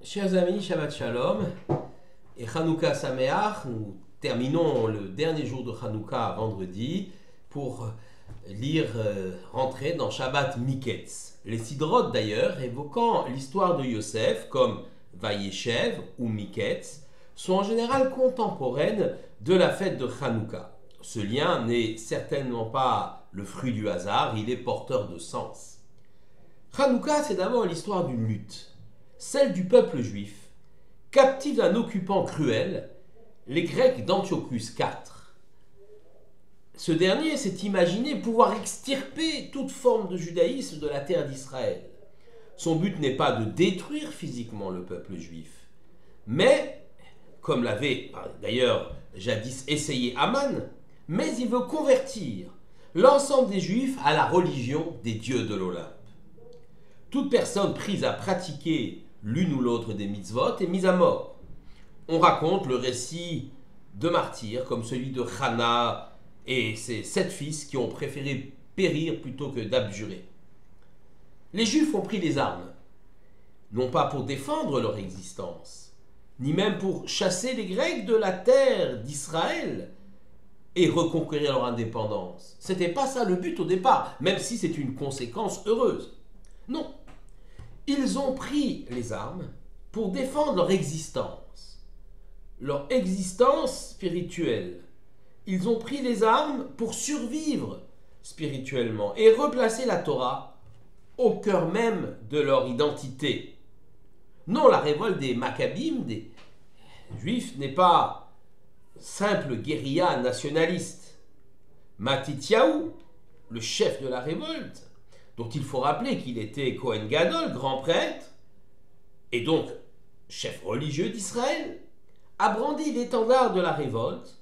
Chers amis, Shabbat Shalom et Hanouka Sameach. Nous terminons le dernier jour de Hanouka vendredi pour rentrer dans Shabbat Miketz. Les Sidrot d'ailleurs, évoquant l'histoire de Yosef comme Vayeshev ou Miketz, sont en général contemporaines de la fête de Hanouka. Ce lien n'est certainement pas le fruit du hasard, il est porteur de sens. Hanouka, c'est d'abord l'histoire d'une lutte, celle du peuple juif, captif d'un occupant cruel, les Grecs d'Antiochus IV. Ce dernier s'est imaginé pouvoir extirper toute forme de judaïsme de la terre d'Israël. Son but n'est pas de détruire physiquement le peuple juif, mais, comme l'avait d'ailleurs jadis essayé Aman, mais il veut convertir l'ensemble des juifs à la religion des dieux de l'Olympe. Toute personne prise à pratiquer l'une ou l'autre des mitzvot est mise à mort. On raconte le récit de martyrs comme celui de Hana et ses 7 fils qui ont préféré périr plutôt que d'abjurer. Les Juifs ont pris les armes, non pas pour défendre leur existence, ni même pour chasser les Grecs de la terre d'Israël et reconquérir leur indépendance. C'était pas ça le but au départ, même si c'est une conséquence heureuse. Non. Ils ont pris les armes pour défendre leur existence spirituelle. Ils ont pris les armes pour survivre spirituellement et replacer la Torah au cœur même de leur identité. Non, la révolte des Maccabim, des Juifs, n'est pas simple guérilla nationaliste. Matityahu, le chef de la révolte, dont il faut rappeler qu'il était Kohen Gadol, grand prêtre, et donc chef religieux d'Israël, a brandi l'étendard de la révolte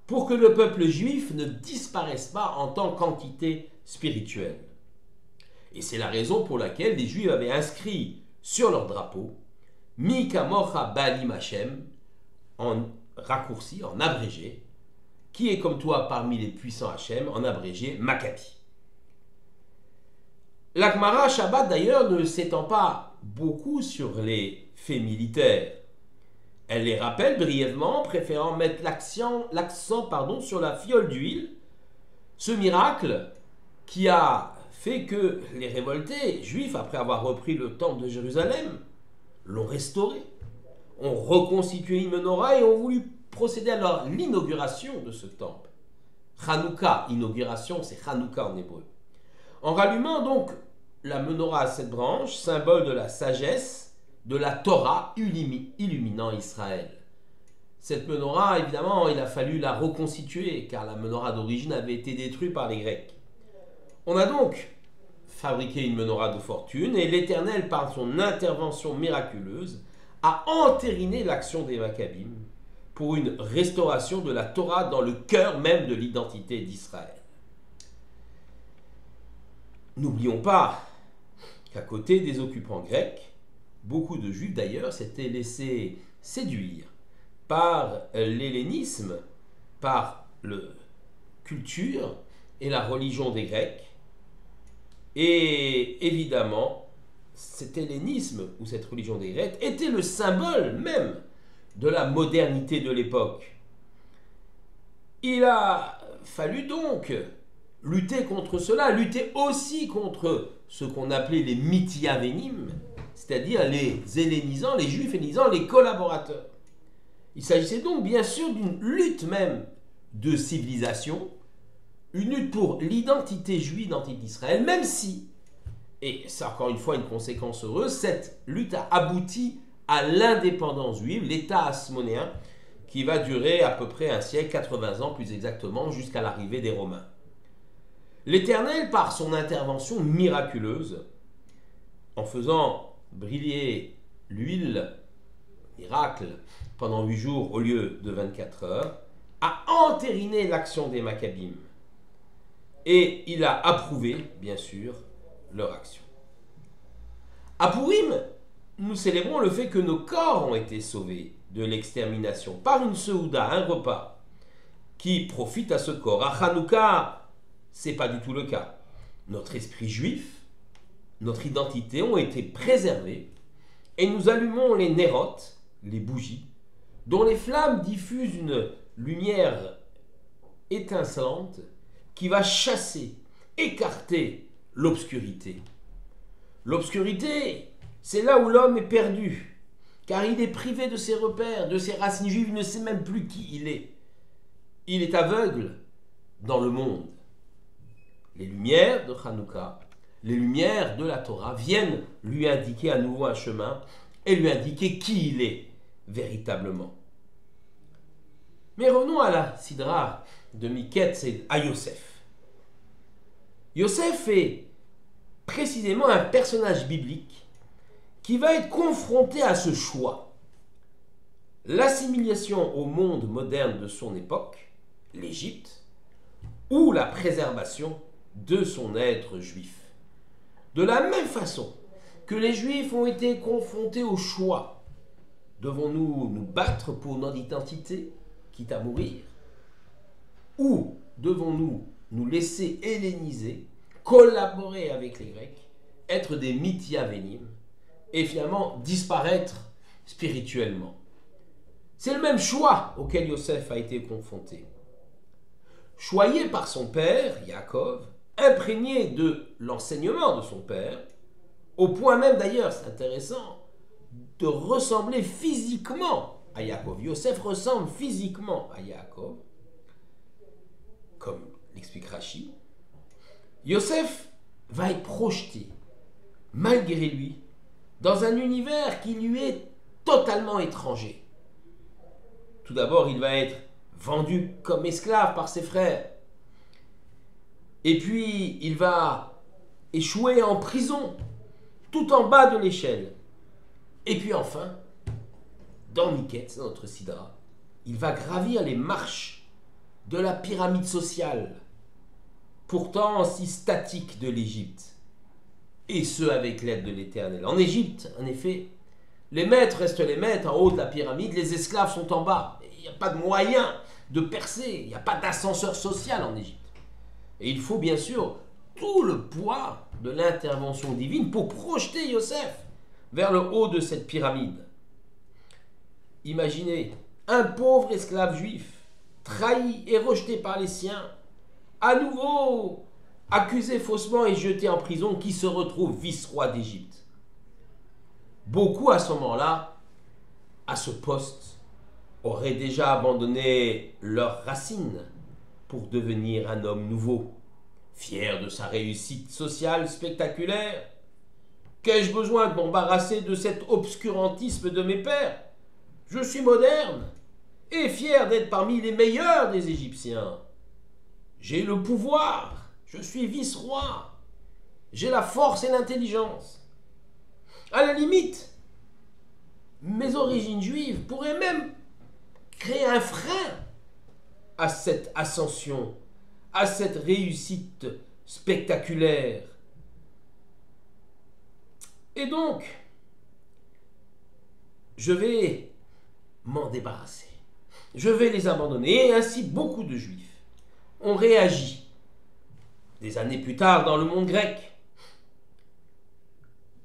pour que le peuple juif ne disparaisse pas en tant qu'entité spirituelle. Et c'est la raison pour laquelle les Juifs avaient inscrit sur leur drapeau Mi kamocha ba'alim Hashem, en raccourci, en abrégé, qui est comme toi parmi les puissants Hashem, en abrégé Maccabi. La Gemara Shabbat d'ailleurs ne s'étend pas beaucoup sur les faits militaires. Elle les rappelle brièvement, préférant mettre l'accent sur la fiole d'huile, ce miracle qui a fait que les révoltés juifs, après avoir repris le temple de Jérusalem, l'ont restauré, ont reconstitué une menorah et ont voulu procéder à l'inauguration de ce temple. Hanouka, inauguration, c'est Hanouka en hébreu. En rallumant donc la menorah à 7 branches, symbole de la sagesse de la Torah illuminant Israël. Cette menorah, évidemment, il a fallu la reconstituer, car la menorah d'origine avait été détruite par les Grecs. On a donc fabriqué une menorah de fortune, et l'Éternel, par son intervention miraculeuse, a entériné l'action des Maccabim pour une restauration de la Torah dans le cœur même de l'identité d'Israël. N'oublions pas qu'à côté des occupants grecs, beaucoup de Juifs d'ailleurs s'étaient laissés séduire par l'hellénisme, par la culture et la religion des Grecs. Et évidemment, cet hellénisme ou cette religion des Grecs était le symbole même de la modernité de l'époque. Il a fallu donc lutter contre cela, lutter aussi contre ce qu'on appelait les mityavénim, c'est-à-dire les hellénisants, les juifs hellénisants, les collaborateurs. Il s'agissait donc bien sûr d'une lutte même de civilisation, une lutte pour l'identité juive, l'identité d'Israël, même si, et c'est encore une fois une conséquence heureuse, cette lutte a abouti à l'indépendance juive, l'État hasmonéen, qui va durer à peu près un siècle, 80 ans plus exactement, jusqu'à l'arrivée des Romains. L'Éternel, par son intervention miraculeuse, en faisant briller l'huile, miracle, pendant 8 jours au lieu de 24 heures, a entériné l'action des Maccabim. Et il a approuvé, bien sûr, leur action. À Pourim, nous célébrons le fait que nos corps ont été sauvés de l'extermination par une seouda, un repas, qui profite à ce corps. À Hanouka, c'est pas du tout le cas. Notre esprit juif, notre identité ont été préservés et nous allumons les nérotes, les bougies, dont les flammes diffusent une lumière étincelante qui va chasser, écarter l'obscurité. L'obscurité, c'est là où l'homme est perdu, car il est privé de ses repères, de ses racines juives, il ne sait même plus qui il est. Il est aveugle dans le monde. Les lumières de Hanouka, les lumières de la Torah viennent lui indiquer à nouveau un chemin et lui indiquer qui il est véritablement. Mais revenons à la Sidra de Miketz et à Yosef. Yosef est précisément un personnage biblique qui va être confronté à ce choix. L'assimilation au monde moderne de son époque, l'Égypte, ou la préservation de son être juif. De la même façon que les Juifs ont été confrontés au choix, devons-nous nous battre pour notre identité, quitte à mourir, ou devons-nous nous laisser helléniser, collaborer avec les Grecs, être des mityavénim, et finalement disparaître spirituellement. C'est le même choix auquel Yosef a été confronté. Choyé par son père, Yaakov, imprégné de l'enseignement de son père, au point même d'ailleurs, c'est intéressant, de ressembler physiquement à Yaakov. Yosef ressemble physiquement à Yaakov, comme l'explique Rashi. Yosef va être projeté, malgré lui, dans un univers qui lui est totalement étranger. Tout d'abord, il va être vendu comme esclave par ses frères. Et puis, il va échouer en prison, tout en bas de l'échelle. Et puis enfin, dans Miketz, notre Sidra, il va gravir les marches de la pyramide sociale, pourtant si statique de l'Égypte, et ce avec l'aide de l'Éternel. En Égypte, en effet, les maîtres restent les maîtres en haut de la pyramide, les esclaves sont en bas. Il n'y a pas de moyen de percer, il n'y a pas d'ascenseur social en Égypte. Et il faut bien sûr tout le poids de l'intervention divine pour projeter Yosef vers le haut de cette pyramide. Imaginez un pauvre esclave juif, trahi et rejeté par les siens, à nouveau accusé faussement et jeté en prison, qui se retrouve vice-roi d'Égypte. Beaucoup à ce moment-là, à ce poste, auraient déjà abandonné leurs racines pour devenir un homme nouveau, fier de sa réussite sociale spectaculaire. Qu'ai-je besoin de m'embarrasser de cet obscurantisme de mes pères? Je suis moderne et fier d'être parmi les meilleurs des Égyptiens. J'ai le pouvoir, je suis vice-roi, j'ai la force et l'intelligence. À la limite, mes origines juives pourraient même créer un frein à cette ascension, à cette réussite spectaculaire. Et donc, je vais m'en débarrasser. Je vais les abandonner. Et ainsi, beaucoup de Juifs ont réagi, des années plus tard, dans le monde grec,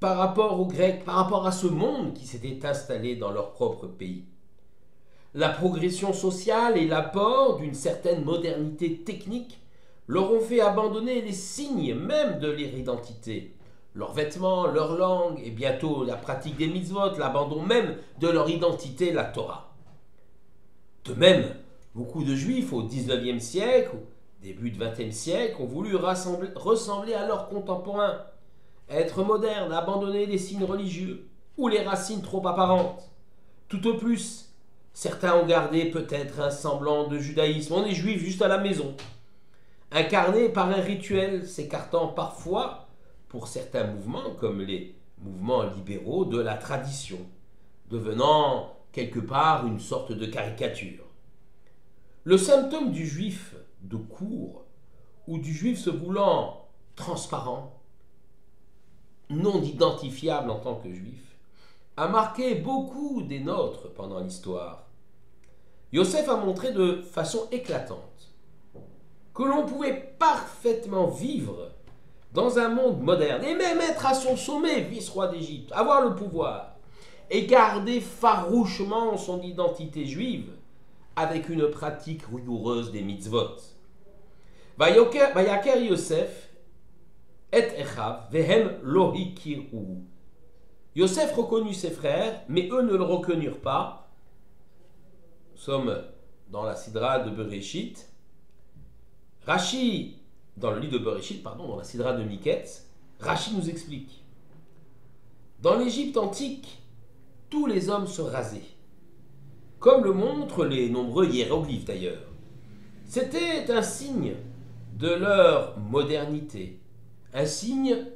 par rapport aux Grecs, par rapport à ce monde qui s'était installé dans leur propre pays. La progression sociale et l'apport d'une certaine modernité technique leur ont fait abandonner les signes même de leur identité, leurs vêtements, leur langue et bientôt la pratique des mitzvot, l'abandon même de leur identité, la Torah. De même, beaucoup de Juifs au XIXe siècle, au début du XXe siècle, ont voulu ressembler à leurs contemporains, être modernes, abandonner les signes religieux ou les racines trop apparentes. Tout au plus, certains ont gardé peut-être un semblant de judaïsme. On est juif juste à la maison, incarné par un rituel, s'écartant parfois, pour certains mouvements, comme les mouvements libéraux, de la tradition, devenant quelque part une sorte de caricature. Le symptôme du juif de cour, ou du juif se voulant transparent, non identifiable en tant que juif, a marqué beaucoup des nôtres pendant l'histoire. Yosef a montré de façon éclatante que l'on pouvait parfaitement vivre dans un monde moderne et même être à son sommet, vice-roi d'Égypte, avoir le pouvoir et garder farouchement son identité juive avec une pratique rigoureuse des mitzvot. Vayaker Yosef et Echav vehem lo hikiru. Yosef reconnut ses frères, mais eux ne le reconnurent pas. Nous sommes dans la Sidra de Bereshit. Rashi, dans le livre de Bereshit, dans la Sidra de Miketz, Rashi nous explique. Dans l'Égypte antique, tous les hommes se rasaient, comme le montrent les nombreux hiéroglyphes d'ailleurs. C'était un signe de leur modernité, un signe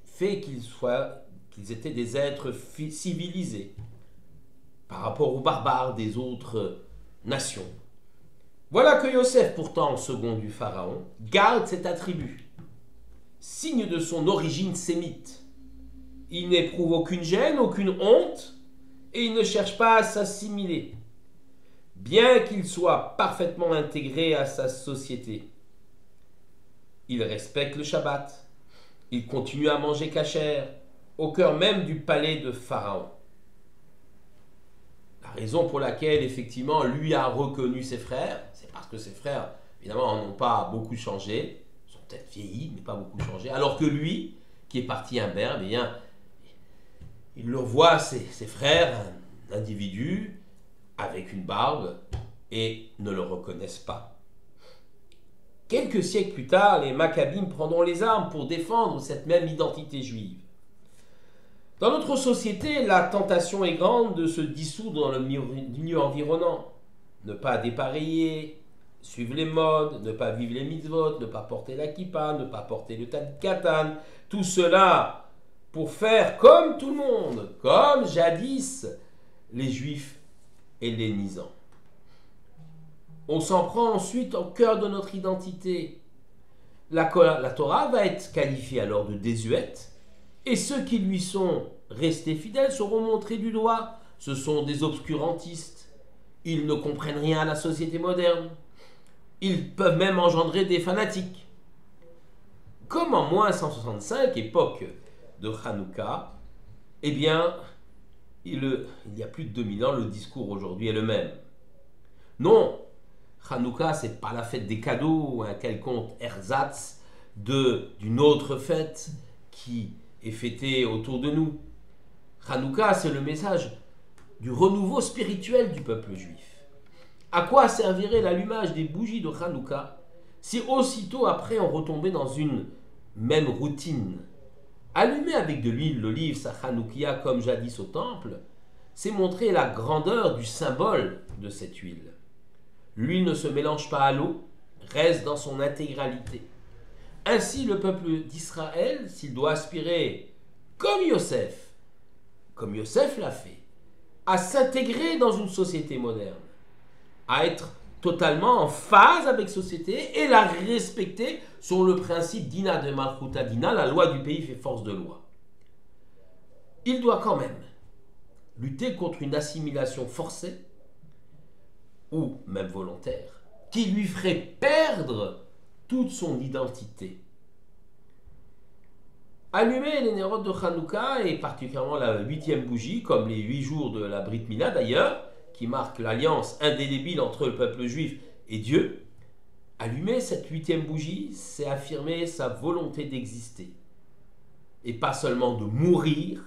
fait qu'ils étaient des êtres civilisés par rapport aux barbares des autres nations. Voilà que Yosef, pourtant second du pharaon, garde cet attribut, signe de son origine sémite. Il n'éprouve aucune gêne, aucune honte, et il ne cherche pas à s'assimiler, bien qu'il soit parfaitement intégré à sa société. Il respecte le Shabbat, il continue à manger kasher, au cœur même du palais de Pharaon. La raison pour laquelle, effectivement, lui a reconnu ses frères, c'est parce que ses frères, évidemment, n'ont pas beaucoup changé, ils ont peut-être vieilli, mais pas beaucoup changé, alors que lui, qui est parti imberbe, eh bien, il le voit, ses frères, un individu avec une barbe, et ne le reconnaissent pas. Quelques siècles plus tard, les Maccabim prendront les armes pour défendre cette même identité juive. Dans notre société, la tentation est grande de se dissoudre dans le milieu environnant. Ne pas dépareiller, suivre les modes, ne pas vivre les mitzvot, ne pas porter la kippa, ne pas porter le katan. Tout cela pour faire comme tout le monde, comme jadis les juifs hellénisants. On s'en prend ensuite au cœur de notre identité. La Torah va être qualifiée alors de désuète, et ceux qui lui sont restés fidèles seront montrés du doigt. Ce sont des obscurantistes. Ils ne comprennent rien à la société moderne. Ils peuvent même engendrer des fanatiques. Comme en moins 165, époque de Hanouka, eh bien, il y a plus de 2000 ans, le discours aujourd'hui est le même. Non, Hanouka, ce n'est pas la fête des cadeaux ou un quelconque ersatz d'une autre fête qui est fêtée autour de nous. Hanouka, c'est le message du renouveau spirituel du peuple juif. À quoi servirait l'allumage des bougies de Hanouka si aussitôt après on retombait dans une même routine? Allumer avec de l'huile d'olive sa Hanoukia comme jadis au temple, c'est montrer la grandeur du symbole de cette huile. L'huile ne se mélange pas à l'eau, reste dans son intégralité. Ainsi, le peuple d'Israël, s'il doit aspirer, comme Yosef l'a fait, à s'intégrer dans une société moderne, à être totalement en phase avec la société et la respecter sur le principe d'Ina de Malchuta Dina, la loi du pays fait force de loi. Il doit quand même lutter contre une assimilation forcée ou même volontaire, qui lui ferait perdre toute son identité. Allumer les nérodes de Hanouka, et particulièrement la 8e bougie, comme les 8 jours de la Brit Mila d'ailleurs, qui marque l'alliance indélébile entre le peuple juif et Dieu, allumer cette 8e bougie, c'est affirmer sa volonté d'exister. Et pas seulement de mourir,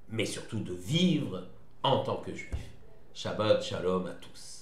mais surtout de vivre en tant que juif. Shabbat Shalom à tous.